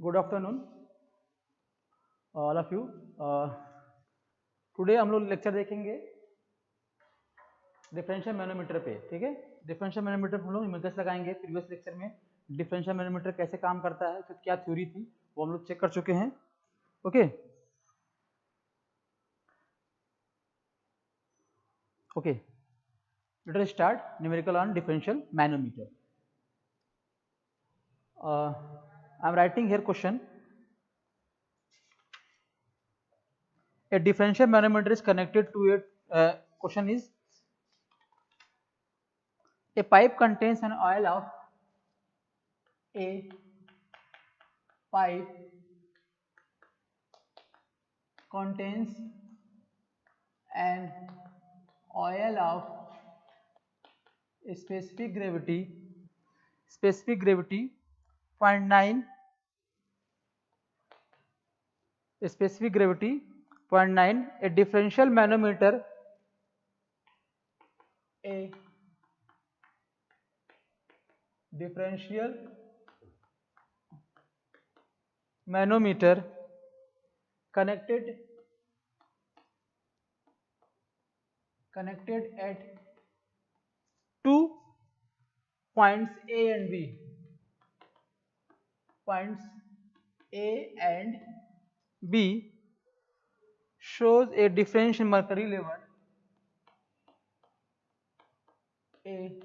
Good afternoon all of you. Today हम लोग lecture देखेंगे डिफरेंशियल मैनोमीटर पे। ठीक है, डिफरेंशियल मैनोमीटर हम लोग इमेजेस लगाएंगे। प्रीवियस लेक्चर में डिफरेंशियल मैनोमीटर कैसे काम करता है, फिर क्या थ्योरी थी वो हम लोग चेक कर चुके हैं। Okay okay, let us start numerical on differential manometer. I am writing here question. A differential manometer is connected to a question is a pipe contains an oil of a pipe contains an oil of specific gravity 0.9 specific gravity 0.9 a differential manometer a differential manometer connected at two points A and B. Points A and B shows a difference in mercury level. A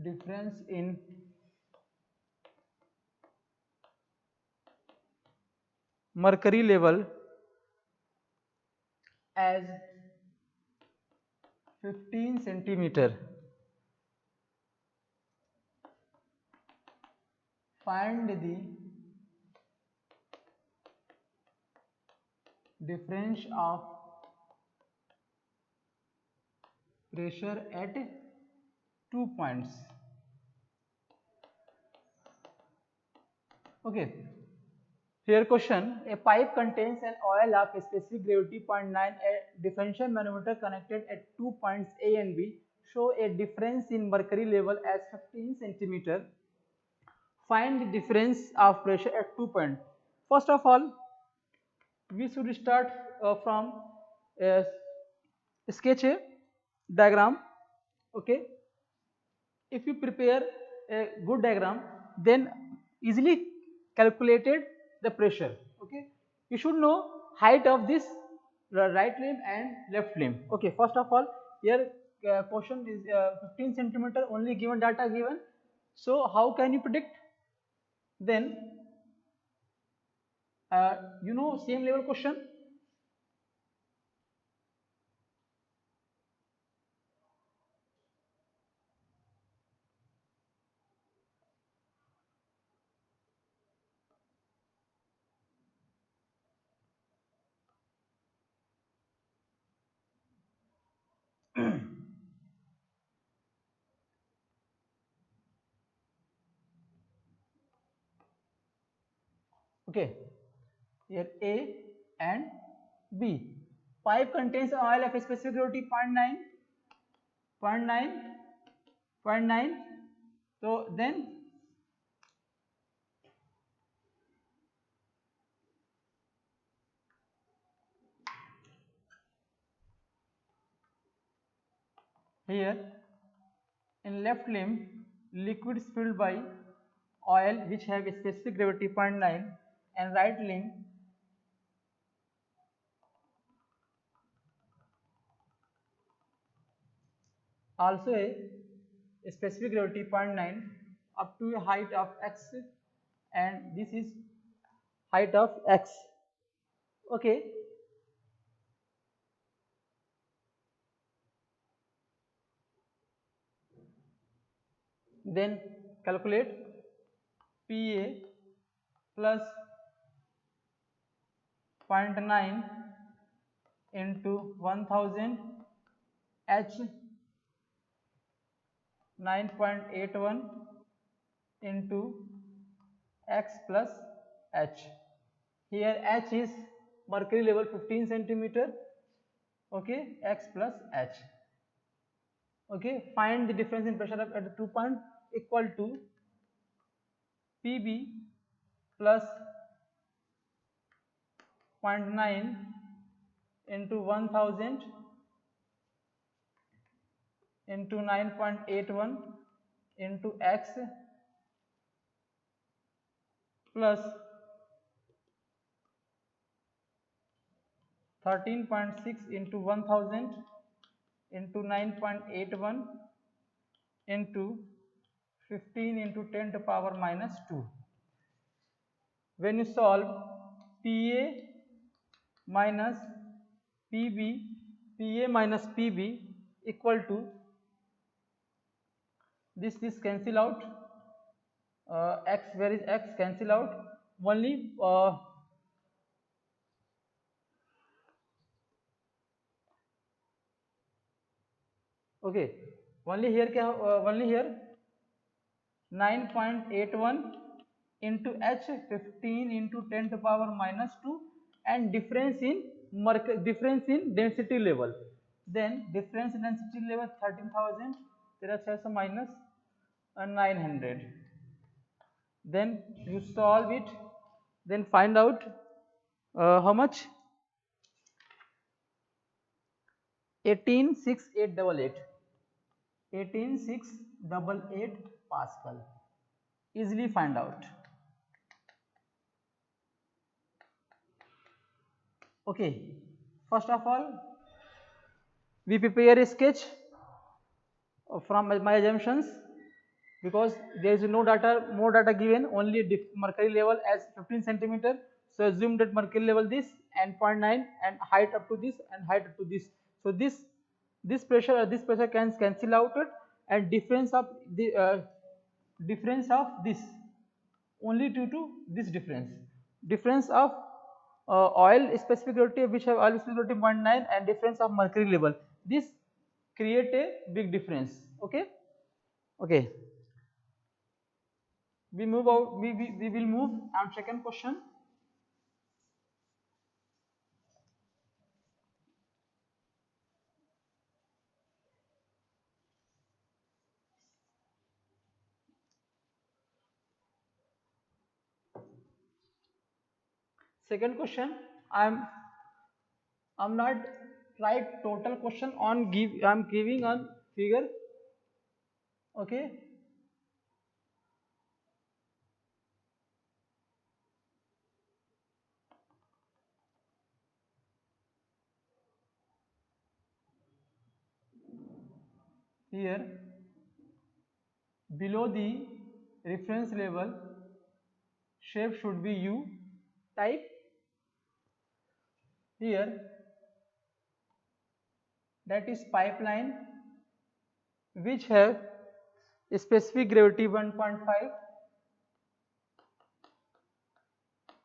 difference in mercury level as 15 centimeter. Find the difference of pressure at 2 points. Okay, here question: a pipe contains an oil of a specific gravity 0.9. A differential manometer connected at 2 points A and B show a difference in mercury level as 15 centimeter. Find the difference of pressure at 2 points. First of all, we should start from a sketch a diagram. Okay, if you prepare a good diagram, then easily calculated the pressure. Okay, you should know height of this right limb and left limb. Okay, first of all, here question is 15 centimeter, only given data given. So how can you predict? Then same level question. Okay, here A and B. Pipe contains oil of a specific gravity 0.9, 0.9, 0.9. So then here in left limb, liquids filled by oil which have a specific gravity 0.9, and right limb also a specific gravity 0.9 up to a height of x, and this is height of x. Okay, then calculate PA plus 0.9 into 1000 H 9.81 into x plus H. Here H is mercury level 15 centimeter. Okay, x plus H. Okay, find the difference in pressure at the 2 point equal to PB plus 0.9 into 1000 into 9.81 into X plus 13.6 into 1000 into 9.81 into 15 into 10 to power minus 2. When you solve PA minus PB, PA minus PB equal to this cancel out, X, where is X, cancel out, only okay, only here क्या only here 9.81 into H 15 into 10 to power minus 2 and difference in density level, then difference in density level 13,000 तेरा 600 minus 900, then you solve it, then find out how much 18,688 18,688 Pascal, easily find out. Okay, first of all we prepare a sketch from my assumptions, because there is no data, more data given, only mercury level as 15 centimeter, so assume that mercury level this and 0.9 and height up to this and height up to this, so this pressure or this pressure can cancel out it, and difference of this only due to this difference of oil specific gravity, which have oil specific gravity 0.9, and difference of mercury level, this create a big difference. Okay, okay, we move out, we will move on second question. Second question, I'm not write total question on I'm giving on figure. Okay, here below the reference level shape should be U type. Here that is pipeline which have specific gravity 1.5,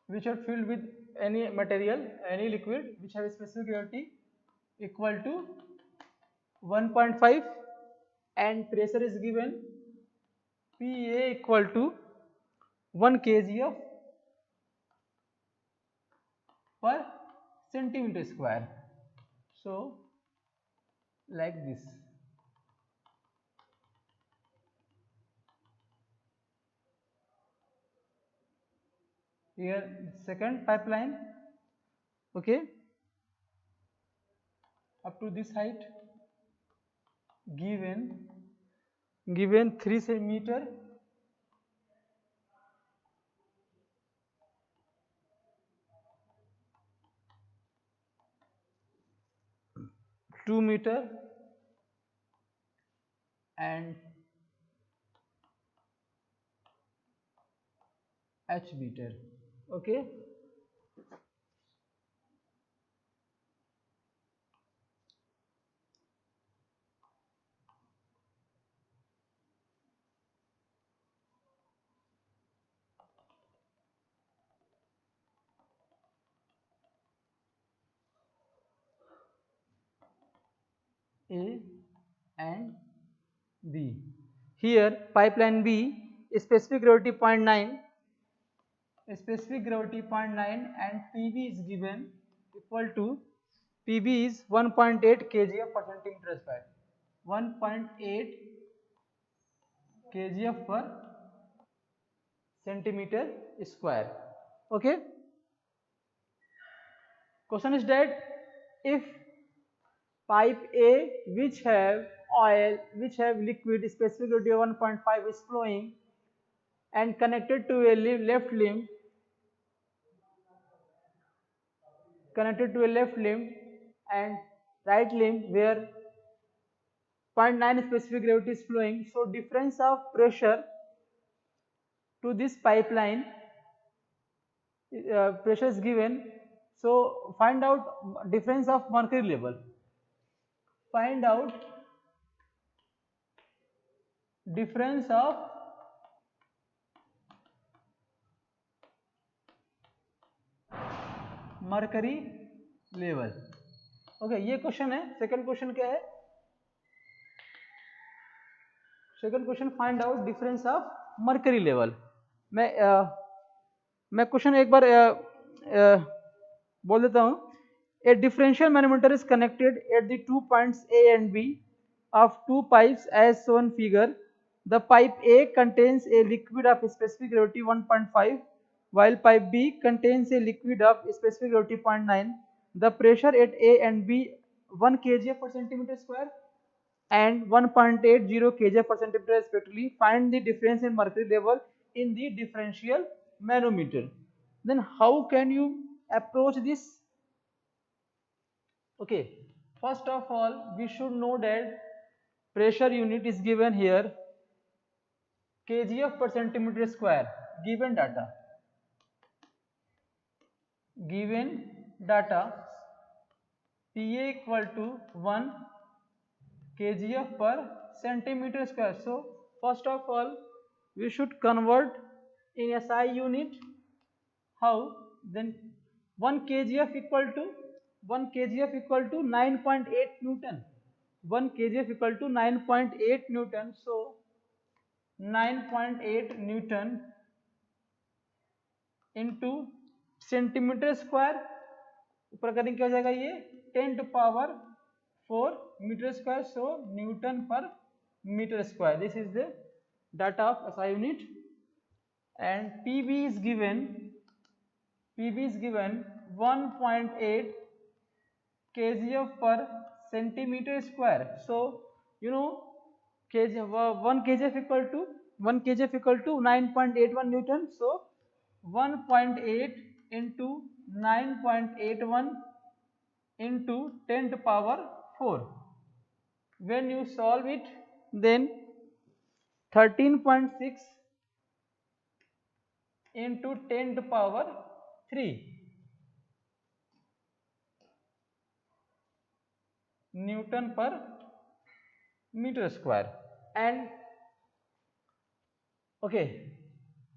which are filled with any material, any liquid which have a specific gravity equal to 1.5, and pressure is given PA equal to 1 kg of per centimeter square. So like this. Here second pipeline, okay, up to this height, given 3 centimeter, (2 meter) and H meter. Okay, A and B. Here pipeline B specific gravity 0.9, specific gravity 0.9 and PV is given equal to, PV is 1.8 kg per centimeter square, 1.8 kg per centimeter square. Okay, question is that if pipe A which have oil which have liquid specific gravity of 1.5 is flowing and connected to a left limb and right limb where 0.9 specific gravity is flowing, so difference of pressure to this pipeline pressure is given, so find out difference of mercury level. Find out difference of mercury level. Okay, ये question है. Second question क्या है? Second question find out difference of mercury level. मैं question एक बार बोल देता हूं. ए differential manometer is connected at the 2 points A and B of 2 pipes as shown figure. The pipe A contains a liquid of specific gravity 1.5 while pipe B contains a liquid of specific gravity 0.9. The pressure at A and B 1 kg per centimeter square and 1.80 kg per centimeter respectively. Find the difference in mercury level in the differential manometer. Then how can you approach this? Okay, first of all we should know that pressure unit is given here kgf per centimeter square. Given data Pa equal to 1 kgf per centimeter square. So first of all we should convert in SI unit. How? Then 1 kgf equal to 9.8 Newton. 1 kgf equal to 9.8 Newton. So 9.8 Newton into centimetre square, ऊपर करेंगे क्या हो जाएगा ये 10 to power 4 metre square. So newton per metre square. This is the data of SI unit. And PB is given 1.8 kgf per centimeter square. So you know one kgf equal to 9.81 Newton. So 1.8 into 9.81 into 10 to power 4. When you solve it, then 13.6 into 10 to power 3 Newton per meter square. And okay,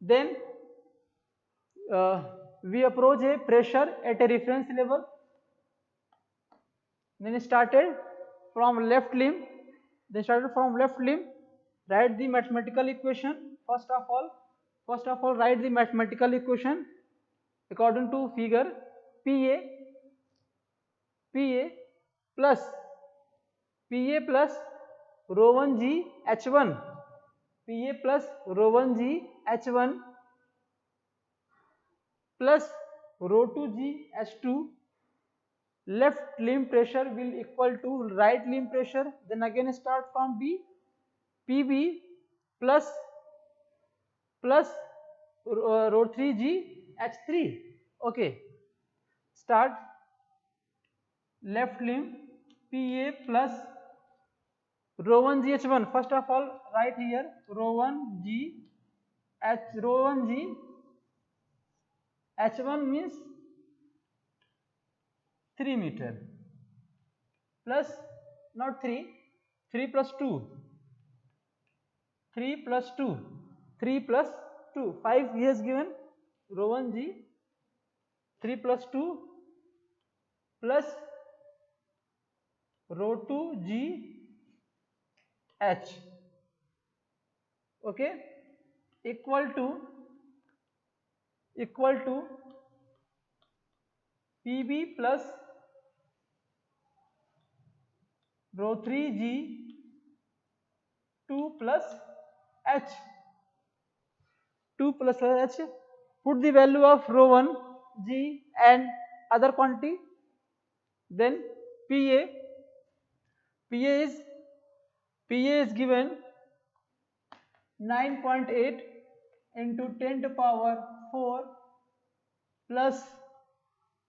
then we approach a pressure at a reference level. Then started from left limb. Write the mathematical equation. First of all write the mathematical equation according to figure. Pa plus rho 1 g h1 Pa plus rho 1 g h1 plus rho 2 g h2. Left limb pressure will equal to right limb pressure. Then again start from B. Pb plus rho 3 g h3. Okay, start left limb Pa plus rho 1 g h1. First of all write here rho 1 g h1 means 3 meter plus not 3 plus 2 5 he has given rho 1 g 3 plus 2 plus rho 2 g h. Okay, equal to Pb plus rho 3 g 2 plus h 2 plus H. Put the value of rho 1, G and other quantity. Then PA is given 9.8 into 10 to power 4 plus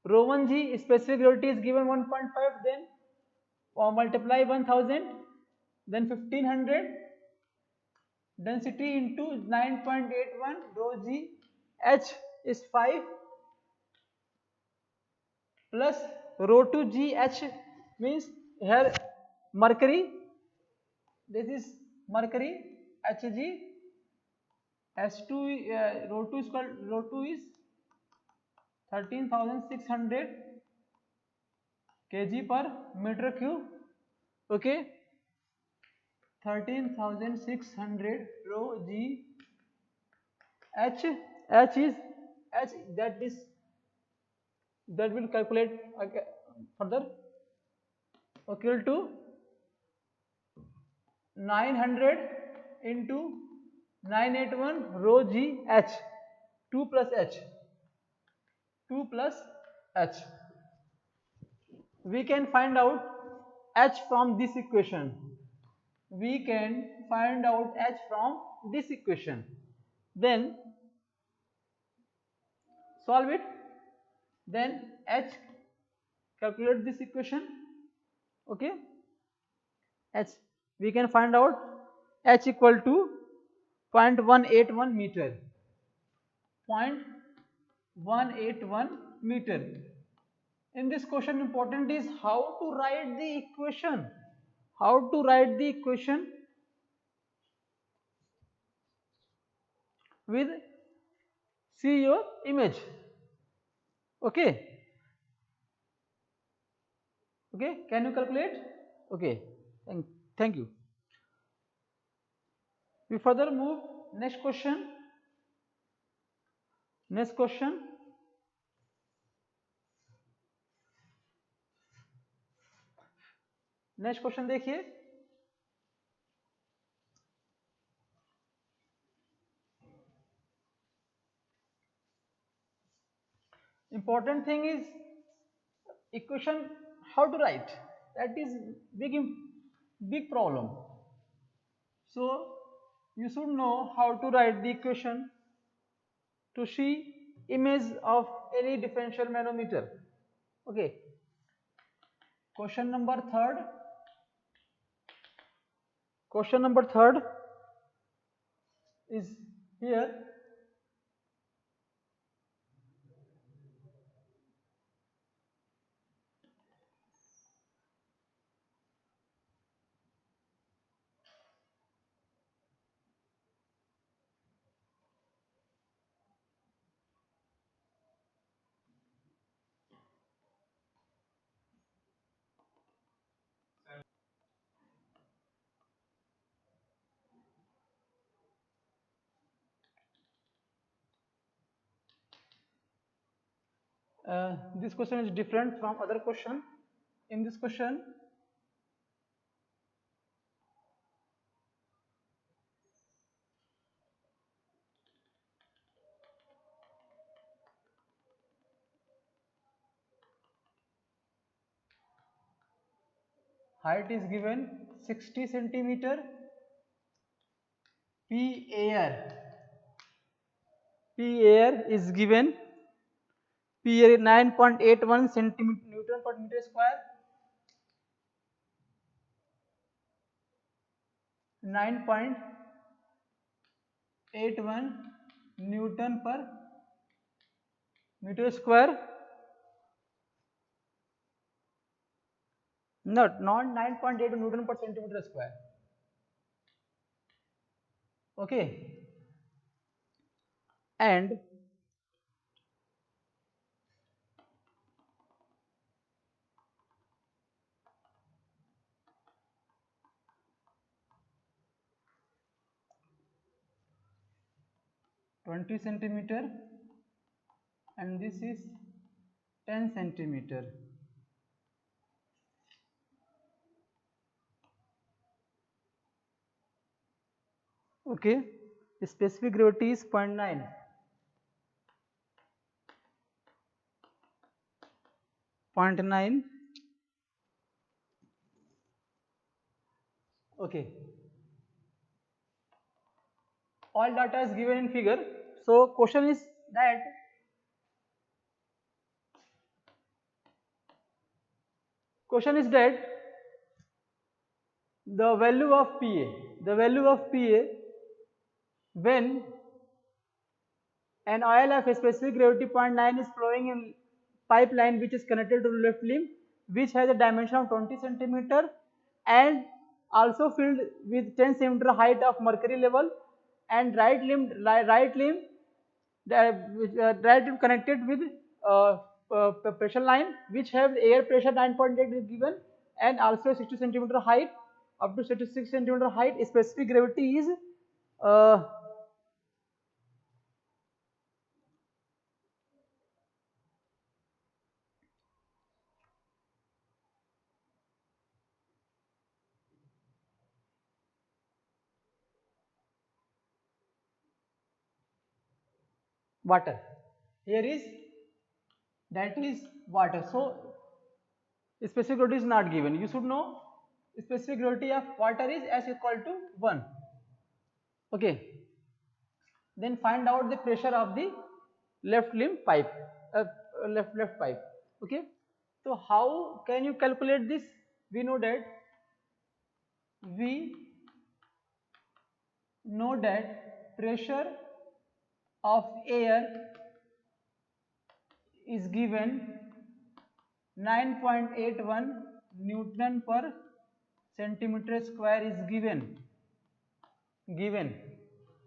rho 1G specific gravity is given 1.5, then multiply 1000, then 1500 density into 9.81 rho G. H is 5 plus rho 2 G. H means here mercury, this is mercury, Hg. H2 rho 2 is called, rho 2 is 13,600 kg per meter cube. Okay, 13,600 rho G. H is that will calculate further, equal to 900 into 981 rho G H, 2 plus H. We can find out H from this equation. Then solve it. Then H, calculate this equation. Okay, H, we can find out H equal to 0.181 meter. 0.181 meter. In this question, important is how to write the equation. With see your image. Okay, can you calculate? Okay, thank you. We further move. Next question. Next question देखिए. Important thing is equation how to write. That is big problem. So you should know how to write the equation to see image of any differential manometer. Okay. Question number third is here. This question is different from other question. In this question, height is given 60 centimeter. P air is given. P air 9.81 centimeter Newton per meter square. 9.81 Newton per meter square. Not 9.8 Newton per centimeter square. Okay, and (20 centimeter) and this is 10 centimeter. Okay, the specific gravity is 0.9. 0.9. Okay, all data is given in figure. So question is that the value of PA when an oil of a specific gravity 0.9 is flowing in pipeline which is connected to the left limb, which has a dimension of 20 centimeter and also filled with 10 centimeter height of mercury level, and right limb connected with uh, pressure line which have air pressure 9.8 is given, and also 60 centimeter height up to 66 centimeter height. Specific gravity is uh, water. Here is that is water. So specific gravity is not given. You should know specific gravity of water is S equal to 1. Okay. Then find out the pressure of the left limb pipe, left pipe. Okay. So how can you calculate this? We know that we pressure of air is given 9.81 Newton per centimeter square is given.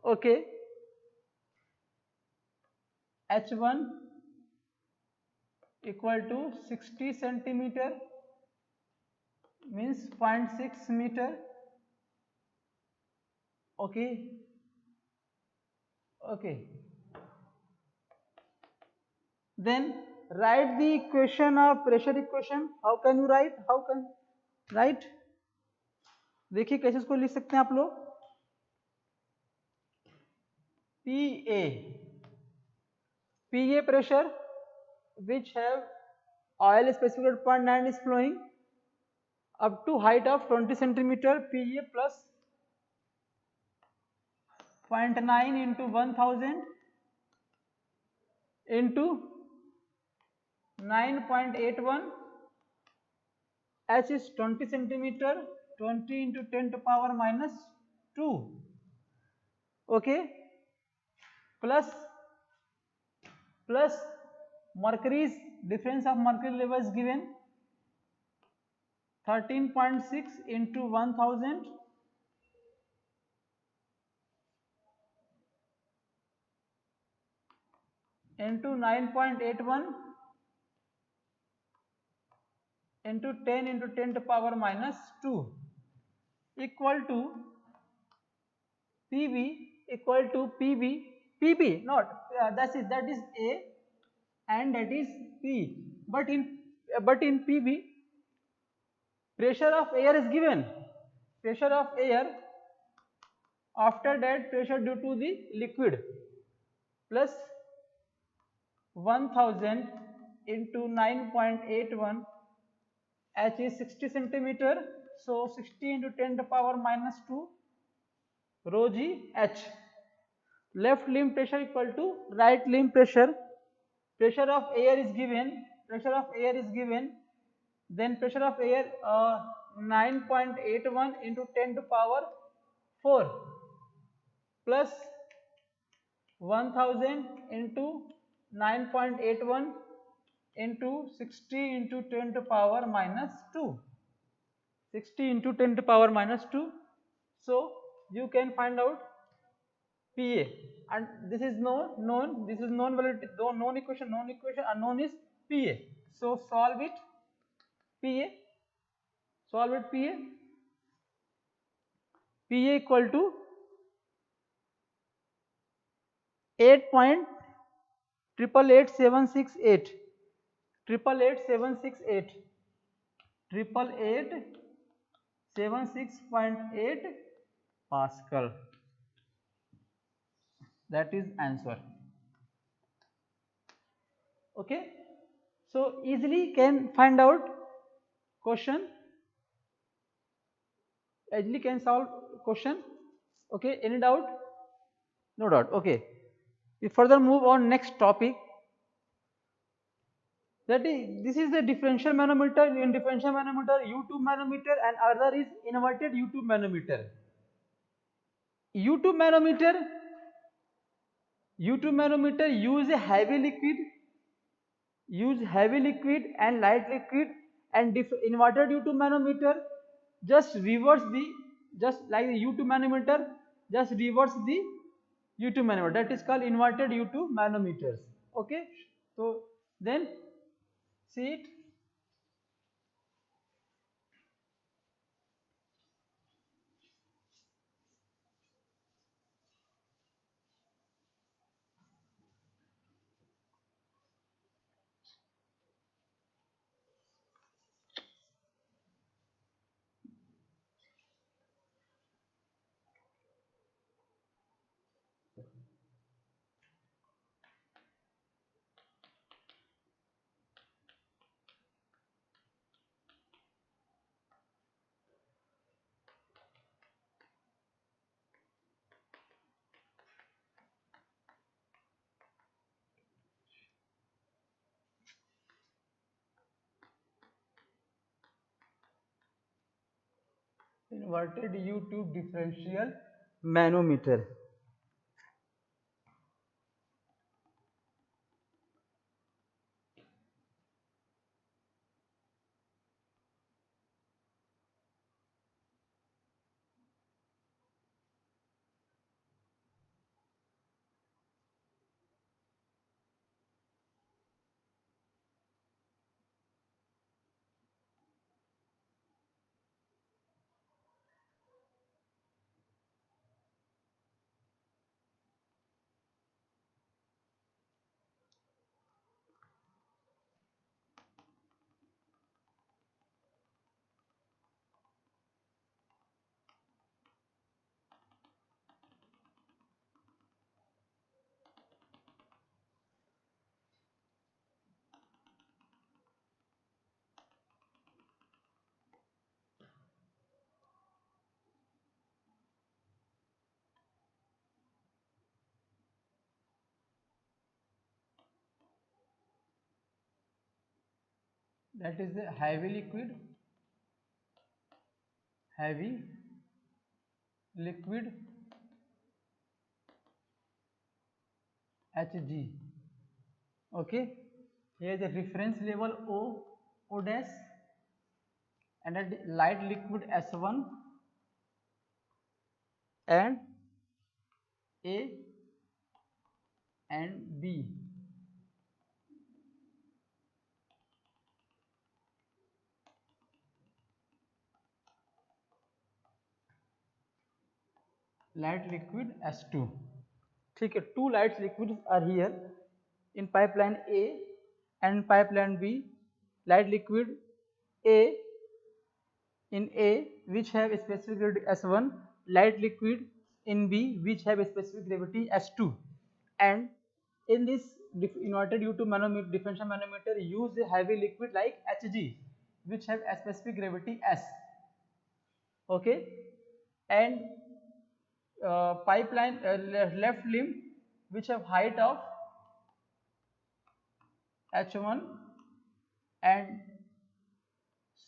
Okay, H1 equal to 60 centimeter means 0.6 meter. Okay, then write the equation of pressure equation. How can you write? देखिए कैसे इसको लिख सकते हैं आप लोग. PA pressure which have oil specific at 0.9 is flowing up to height of 20 centimeter. PA plus 0.9 into 1000 into 9.81. H is 20 centimeter. 20 into 10 to power minus 2. Okay, plus mercury's difference of mercury level is given 13.6 into 1000 into 9.81 into 10 into 10 to power minus 2 equal to PV equal to PB not that is A and that is P, but in PB pressure of air is given. Pressure of air after that pressure due to the liquid plus 1000 into 9.81. H is 60 centimeter, so 60 into 10 to power minus 2 rho g H. Left limb pressure equal to right limb pressure. Pressure of air is given. Then pressure of air 9.81 into 10 to power 4 plus 1000 into 9.81 into 60 into 10 to power minus 2. 60 into 10 to power minus 2. So you can find out PA, and this is known. This is known value, known equation. Unknown is PA. So solve it. PA. PA equal to 8.888768. 886.8 Pascal. That is answer. Okay. So easily can find out question, easily can solve question. Okay, any doubt? No doubt. Okay. We further move on next topic. That is, this is the differential manometer. In differential manometer, U-tube manometer, and other is inverted U-tube manometer. U-tube manometer, U-tube manometer use heavy liquid and light liquid, and inverted U-tube manometer just reverse the, just like the U-tube manometer, just reverse the U-tube manometer. That is called inverted U-tube manometers. Okay, so then see it. Inverted U-tube differential manometer. That is the heavy liquid Hg. Okay, here the reference level O dash, and at light liquid S1 and A and B. Light liquid S2. ठीक है, two light liquids are here in pipeline A and pipeline B. Light liquid A in A which have specific gravity S1, light liquid in B which have specific gravity S2, and in this inverted U-tube manometer, differential manometer, use a heavy liquid like Hg which have a specific gravity S. Okay, and pipeline left limb which have height of H1 and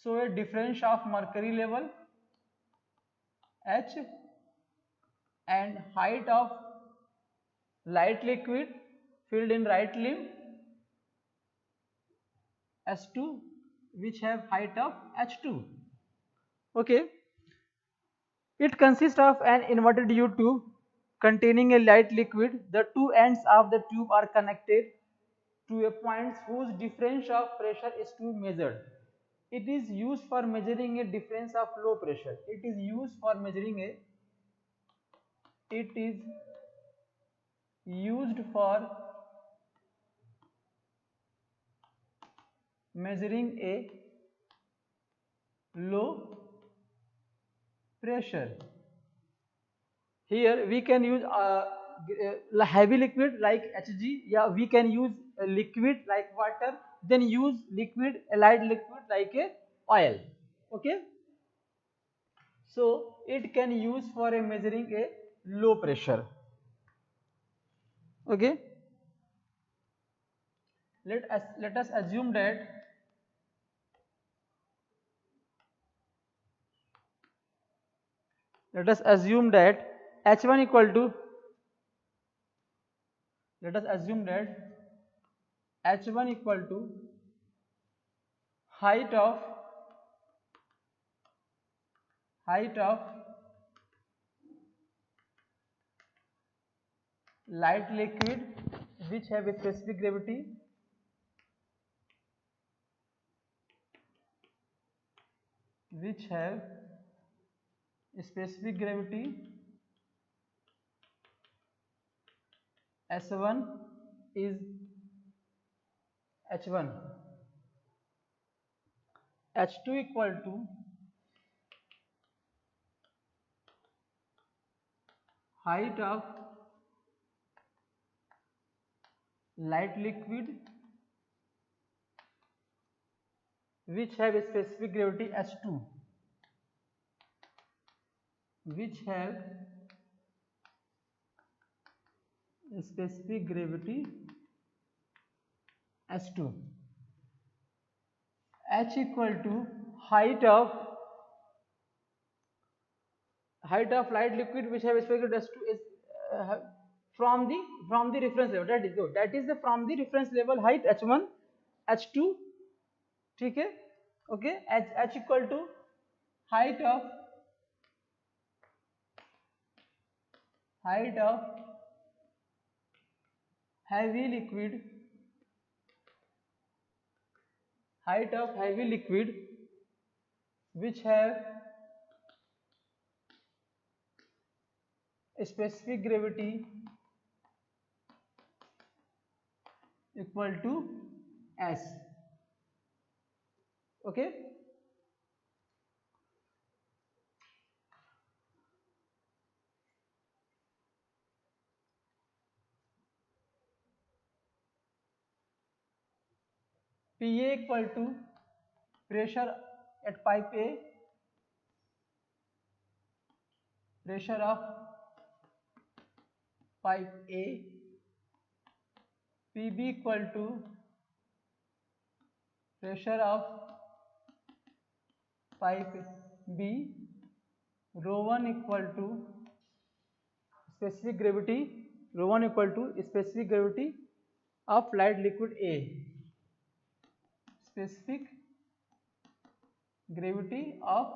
show a difference of mercury level H and height of light liquid filled in right limb S2 which have height of H2. Okay, it consists of an inverted U tube containing a light liquid. The two ends of the tube are connected to a point whose difference of pressure is to be measured. It is used for measuring a difference of low pressure. It is used for measuring a it is used for measuring a low pressure. Here we can use heavy liquid like Hg, yeah, we can use a liquid like water, then use liquid, a light liquid like a oil. Okay, so it can use for a measuring a low pressure. Okay, let us assume that let us assume that h1 equal to let us assume that h1 equal to height of height of light liquid which have a specific gravity which have a specific gravity S1 is H1, H2 equal to height of light liquid which have a specific gravity H2, which have a specific gravity H2. H equal to height of light liquid which have a specific gravity H2 is from the reference level, that is the from the reference level height H1 H2. ठीक है, okay, H equal to height of heavy liquid which have a specific gravity equal to S. Okay, PA equal to pressure at pipe A, pressure of pipe A, PB equal to pressure of pipe B, rho 1 equal to specific gravity, rho 1 equal to specific gravity of light liquid A, specific gravity of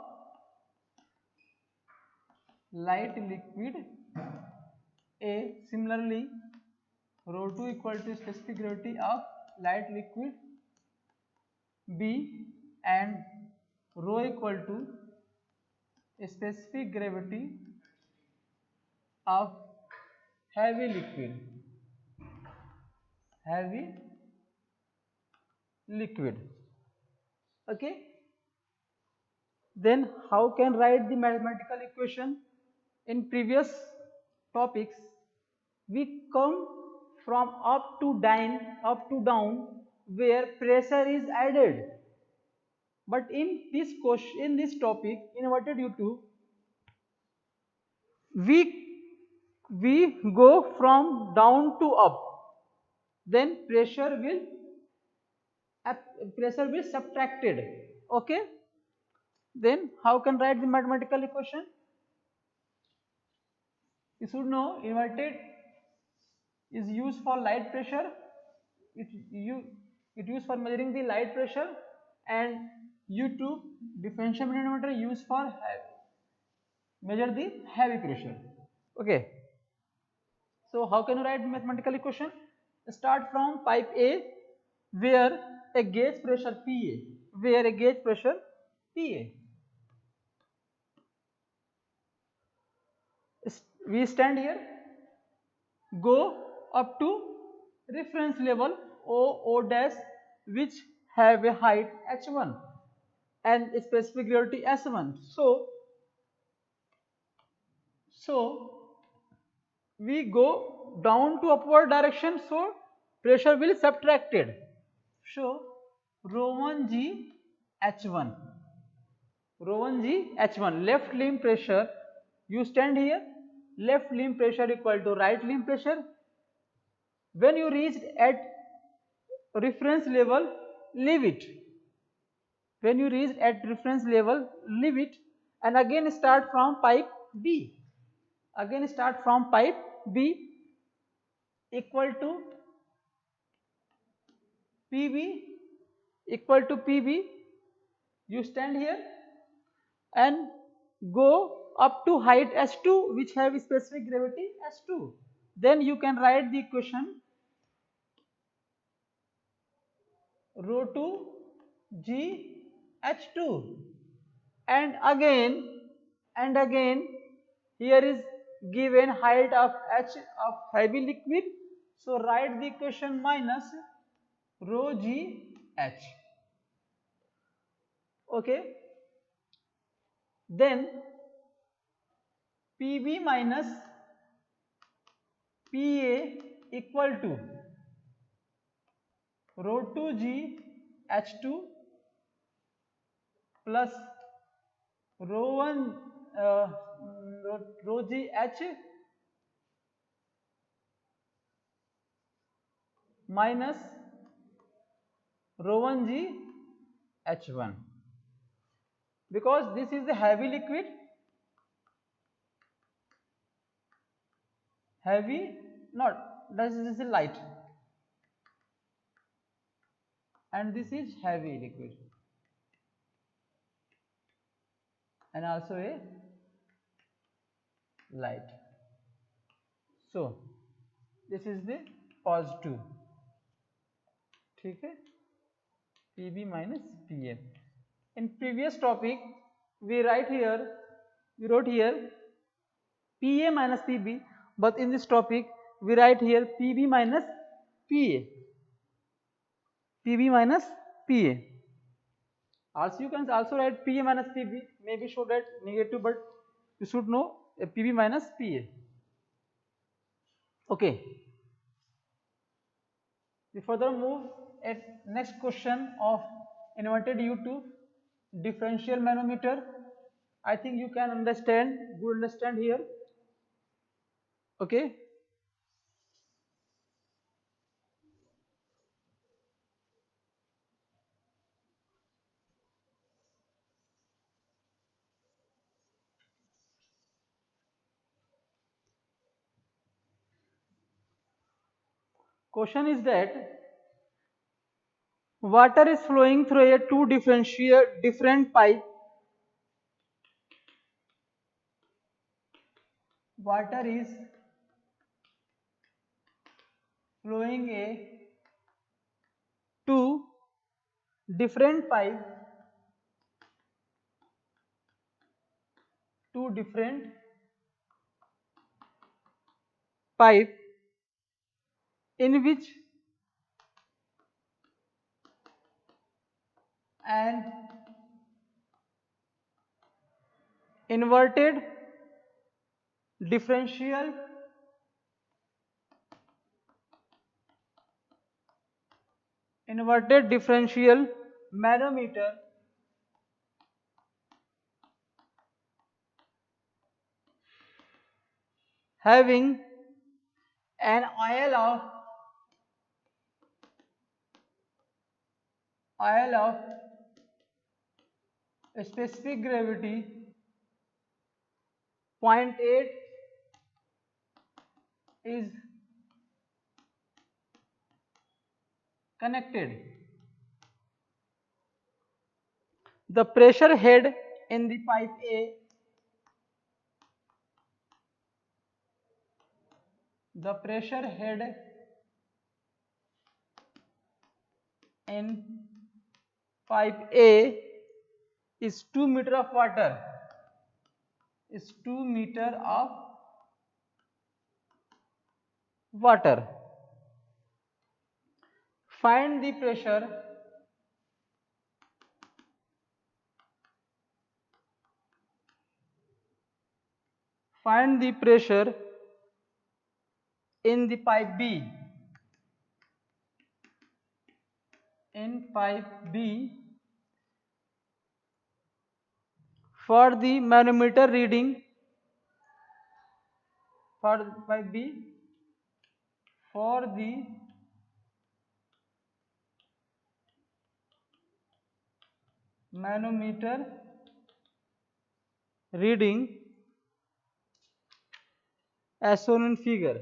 light liquid A. Similarly, rho 2 equal to specific gravity of light liquid B, and rho equal to specific gravity of heavy liquid. Okay, then how can write the mathematical equation? In previous topics we come from up to down where pressure is added, but in this question, in this topic, inverted U2, we go from down to up, then pressure will subtracted. Okay, then how can write the mathematical equation? You should know inverted is used for light pressure. It used for measuring the light pressure, and U2 differential manometer used for measure the heavy pressure. Okay, so how can you write mathematical equation? Start from pipe A where a gauge pressure PA, we stand here, go up to reference level O dash which have a height H1 and a specific gravity S1. So we go down to upward direction, so pressure will subtracted. So rho 1 G H1. Rho 1 G H1. Left limb pressure, you stand here, left limb pressure equal to right limb pressure. When you reached at reference level, leave it. When you reach at reference level, leave it and again start from pipe B. Again start from pipe B equal to PB, equal to PB. You stand here and go up to height S2 which have specific gravity S2. Then you can write the equation rho 2 G H2 and again here is given height of H of heavy liquid, so write the equation minus rho G H. Okay, then PB minus PA equal to rho 2 G H2 plus rho 1 rho G H minus rho 1 G H1, because this is a heavy liquid, heavy not, this is light and this is heavy liquid and also a light. So this is the positive, ठीक है, PB minus PA. In previous topic we wrote here PA minus PB, but in this topic we write here PB minus PA. PB minus PA. Also you can also write PA minus PB, maybe should write negative, but you should know PB minus PA. Okay. We further move at next question of inverted U2 differential manometer. I think you can understand, good understand here. Okay. Question is that water is flowing through a two different pipe. Water is flowing a two different pipe, two different pipe in which an inverted differential manometer having an oil of specific gravity 0.8 is connected. The pressure head in the pipe A, the pressure head in pipe A is 2 meter of water, is 2 meter of water. Find the pressure in the pipe B. in pipe B for the manometer reading for pipe B for the manometer reading as shown in figure.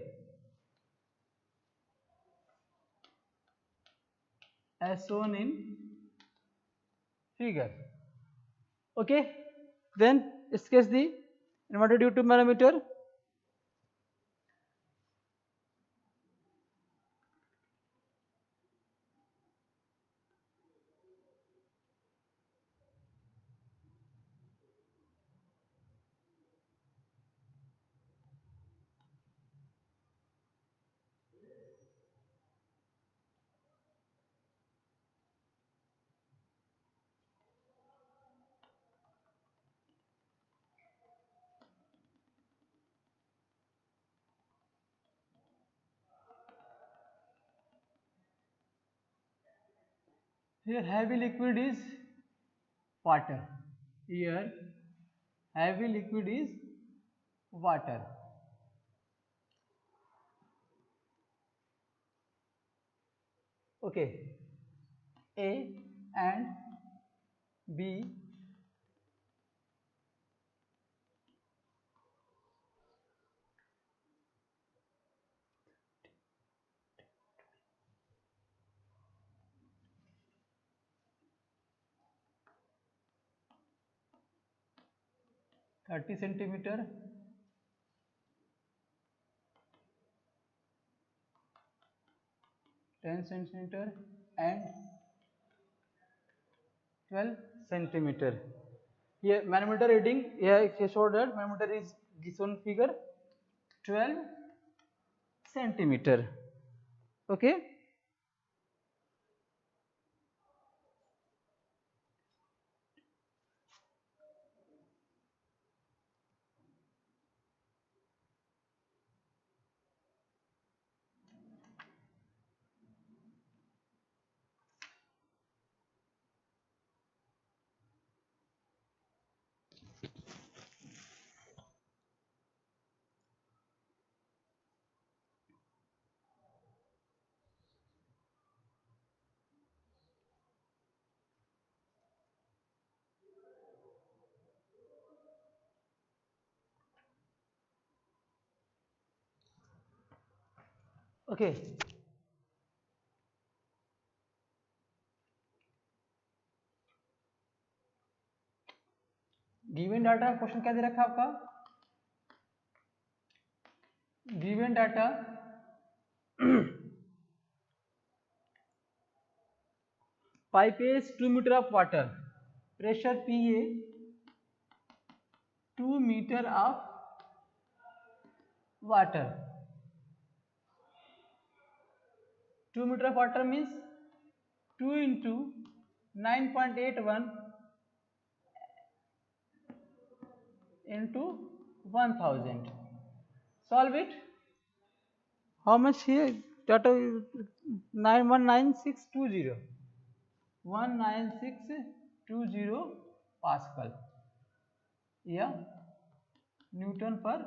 As shown in figure. Okay, then sketch the inverted U tube manometer. Here heavy liquid is water. Here heavy liquid is water. Okay, A and B thirty centimeter, 10 centimeter and 12 centimeter. Here manometer reading, here showed that manometer is shown figure 12 centimeter. Okay. Okay. Given data question क्या दे रखा है आपका? Given data pipe A is 2 meter of water, pressure PA 2 meter of water. 2 meter of water means 2 into 9.81 into 1000. Solve it. How much here? Data 919620. 19620 Pascal या newton per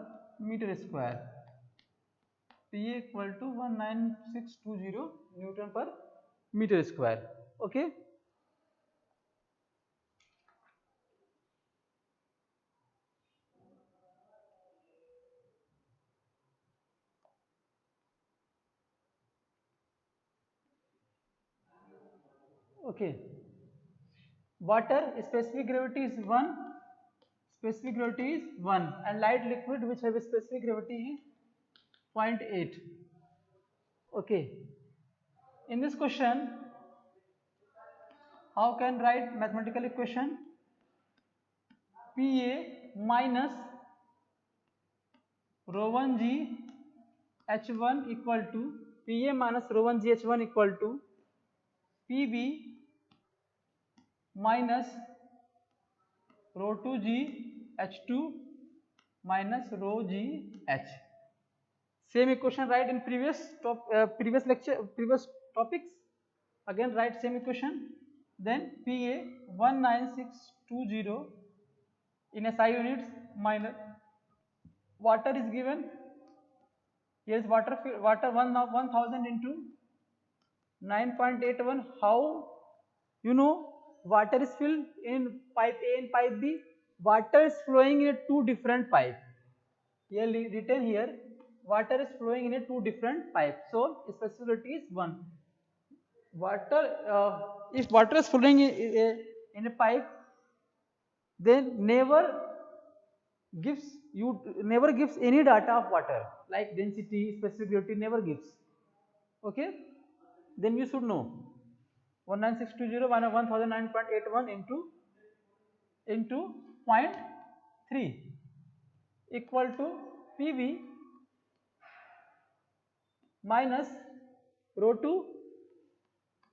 metre square. P equal to 19620 newton per metre square. Okay. Okay. Water specific gravity is 1. Specific gravity is 1 and light liquid which have a specific gravity is 0.8. Okay. In this question, how can write mathematical equation? PA minus rho 1 G H1 equal to PA minus rho 1 G H1 equal to PB minus rho 2 G H2 minus rho G H. Same equation right in previous lecture, previous topics. Again write same equation. Then PA 19620 in SI units minus water is given. Here is water 1000 into 9.81. How you know water is filled in pipe A and pipe B? Water is flowing in two different pipes. Here written here, water is flowing in two different pipes. So specificity is 1. Water, if water is flowing in a pipe, then never gives any data of water like density, specific gravity never gives. Okay, then you should know 19620 1009.81 into 0.3 equal to PV minus rho 2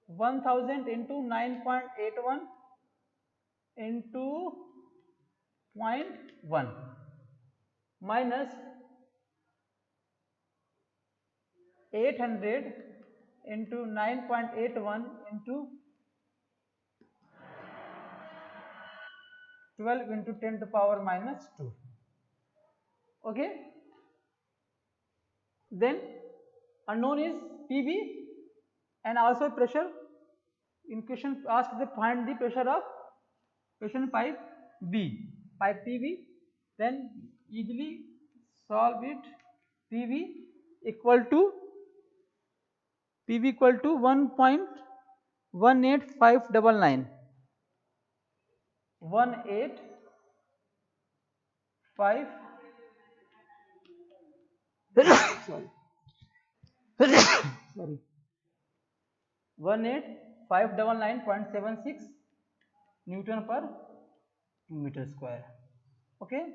1000 into 9.81 into 0.1 minus 800 into 9.81 into 12 into 10 to power minus 2. Okay, then unknown is PV and also pressure. In question asked to find the pressure of question pipe B, pipe PV. Then easily solve it. PV equal to 1.18599. 185 sorry 18599.76 Newton per meter square. Okay,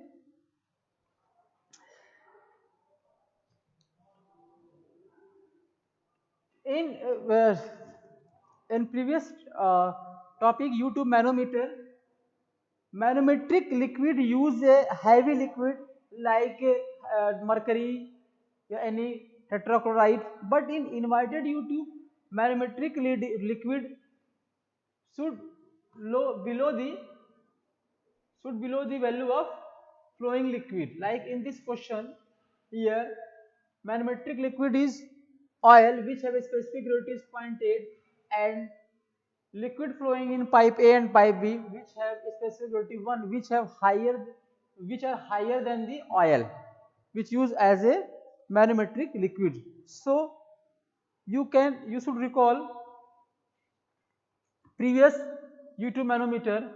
in previous topic YouTube manometric liquid use a heavy liquid like mercury or any tetrachloride, but in invited YouTube manometric liquid should below the value of flowing liquid. Like in this question here, manometric liquid is oil which have a specific gravity is 0.8 and liquid flowing in pipe A and pipe B which have a specific gravity 1 which are higher than the oil which use as a manometric liquid. So you should recall previous U2 manometer,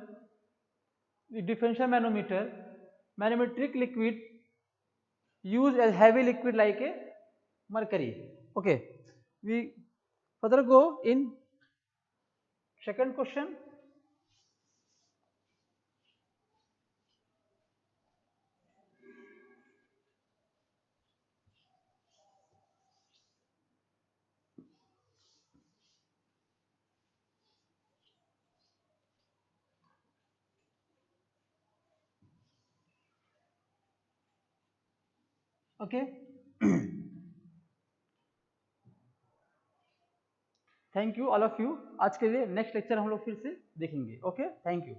the differential manometer, manometric liquid used as heavy liquid like a mercury. Okay, we further go in second question. Okay. Thank you all of you. आज के लिए next lecture हम लोग फिर से देखेंगे. Okay, thank you.